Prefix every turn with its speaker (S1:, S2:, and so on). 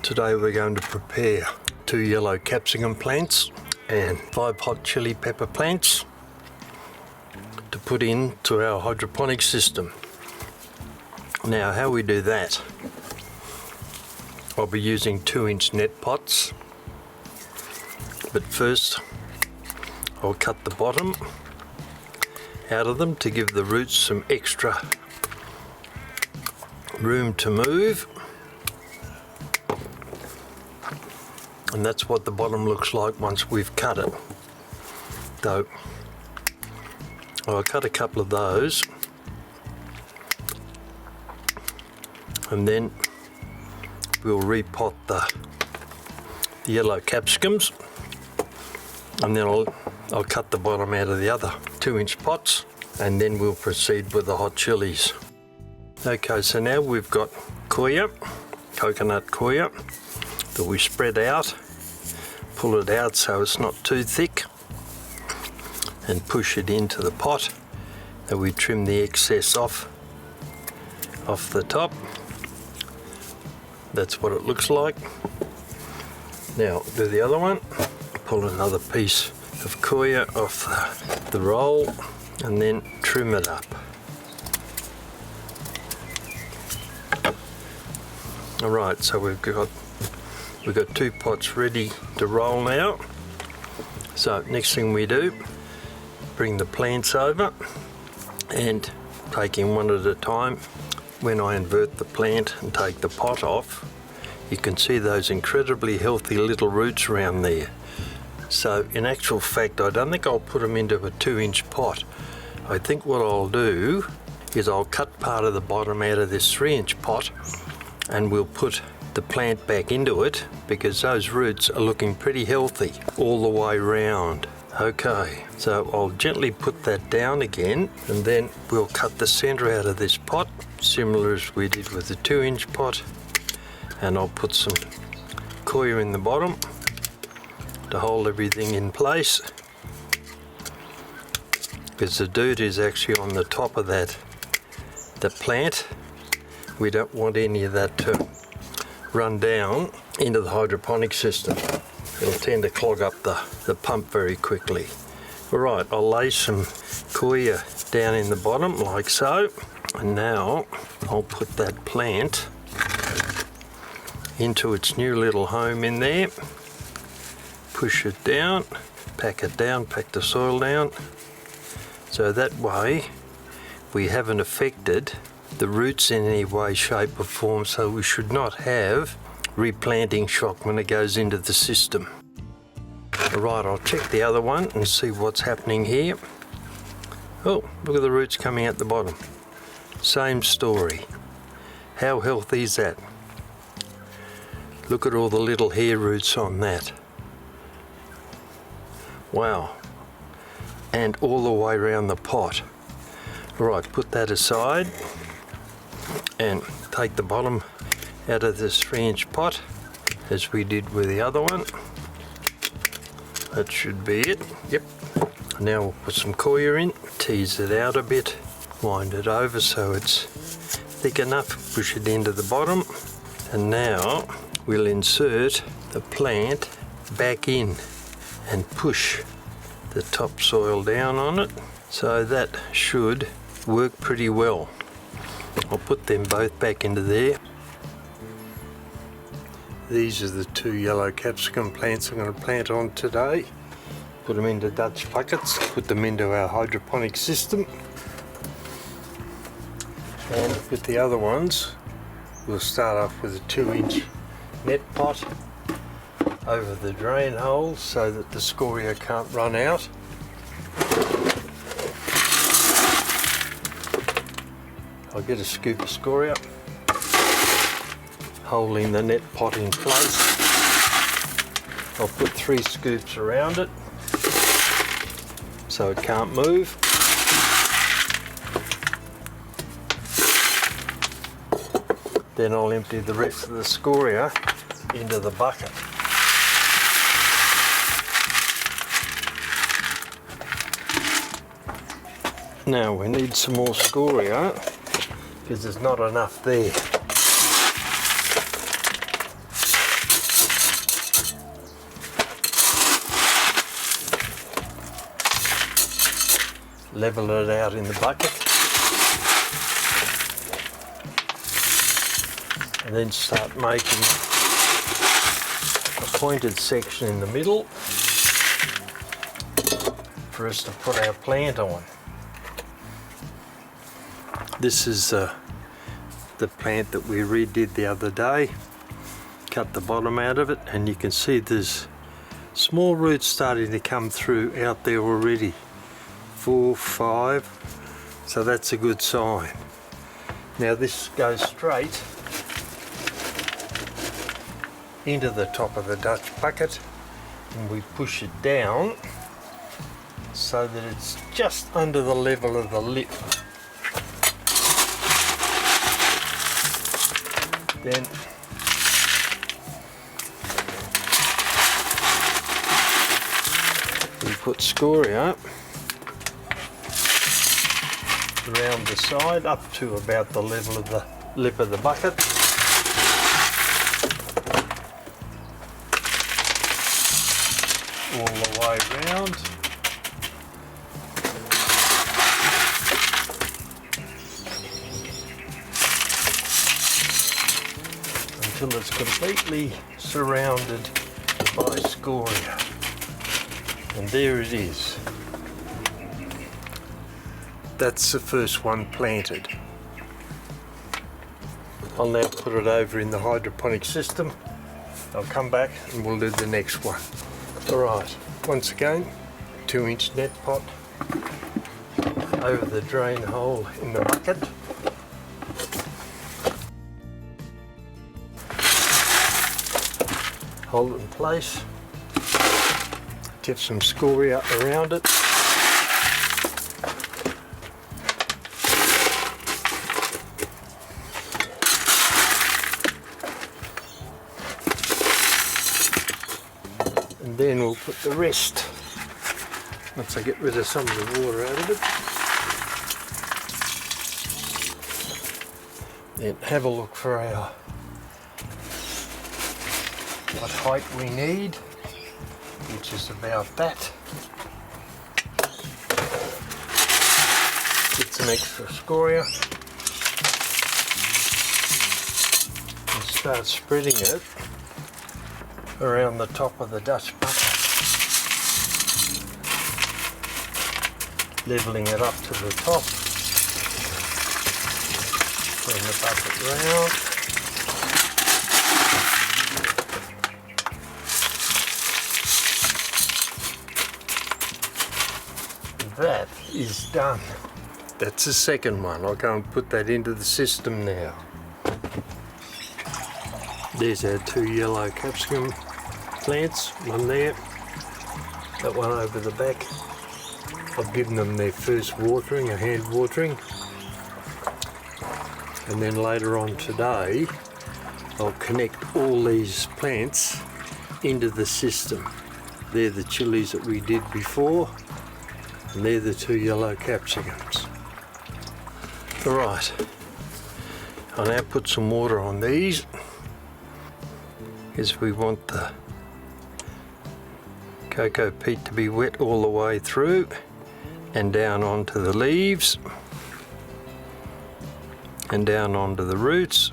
S1: Today we're going to prepare 2 yellow capsicum plants and 5 hot chili pepper plants to put into our hydroponic system. Now how we do that, I'll be using 2-inch net pots, but first I'll cut the bottom out of them to give the roots some extra room to move. And that's what the bottom looks like once we've cut it. So I'll cut a couple of those, and then we'll repot the yellow capsicums, and then I'll cut the bottom out of the other 2-inch pots, and then we'll proceed with the hot chilies. Okay, so now we've got coir, coconut coir, that we spread out, pull it out so it's not too thick, and push it into the pot. Then we trim the excess off the top. That's what it looks like. Now do the other one, pull another piece of coir off the roll and then trim it up. Alright, so we've got 2 pots ready to roll now. So next thing we do, bring the plants over and taking one at a time. When I invert the plant and take the pot off, you can see those incredibly healthy little roots around there. So in actual fact, I don't think I'll put them into a 2-inch pot. I think what I'll do is I'll cut part of the bottom out of this 3-inch pot, and we'll put the plant back into it because those roots are looking pretty healthy all the way round. Okay, so I'll gently put that down again, and then we'll cut the center out of this pot, similar as we did with the 2-inch pot, and I'll put some coir in the bottom to hold everything in place, because the dirt is actually on the top of the plant. We don't want any of that to run down into the hydroponic system. It'll tend to clog up the pump very quickly. Alright, I'll lay some coir down in the bottom like so, and now I'll put that plant into its new little home in there. Push it down, pack the soil down, so that way we haven't affected the roots in any way, shape or form, so we should not have replanting shock when it goes into the system. Alright, I'll check the other one and see what's happening here. Oh, look at the roots coming out the bottom. Same story. How healthy is that? Look at all the little hair roots on that. Wow. And all the way around the pot. Alright, put that aside and take the bottom out of this 3-inch pot as we did with the other one. That should be it. Yep. Now we'll put some coir in, tease it out a bit, wind it over so it's thick enough, push it into the bottom, and now we'll insert the plant back in and push the topsoil down on it. So that should work pretty well. I'll put them both back into there. These are the 2 yellow capsicum plants I'm going to plant on today. Put them into Dutch buckets, put them into our hydroponic system. And with the other ones, we'll start off with a 2-inch net pot over the drain hole so that the scoria can't run out. I'll get a scoop of scoria, holding the net pot in place. I'll put 3 scoops around it so it can't move. Then I'll empty the rest of the scoria into the bucket. Now we need some more scoria because there's not enough there. level it out in the bucket, and then start making a pointed section in the middle for us to put our plant on. This is the plant that we redid the other day. Cut the bottom out of it, and you can see there's small roots starting to come through out there already. 4, 5, so that's a good sign. Now this goes straight into the top of the Dutch bucket, and we push it down so that it's just under the level of the lip. Then we put scoria around the side up to about the level of the lip of the bucket. All the way around. Until it's completely surrounded by scoria. And there it is. That's the first one planted. I'll now put it over in the hydroponic system. I'll come back and we'll do the next one. Alright, once again, 2-inch net pot over the drain hole in the bucket. Hold it in place. Get some scoria around it. And then we'll put the rest, once I get rid of some of the water out of it. Then have a look for our what height we need, which is about that. Get some extra scoria and start spreading it around the top of the Dutch bucket, leveling it up to the top, turn the bucket round. That is done. That's the second one. I'll go and put that into the system now. There's our 2 yellow capsicum plants, one there, that one over the back. I've given them their first watering, a hand watering, and then later on today I'll connect all these plants into the system. They're the chilies that we did before, and they're the 2 yellow capsicums. Alright, I'll now put some water on these, because we want the cocoa peat to be wet all the way through and down onto the leaves and down onto the roots.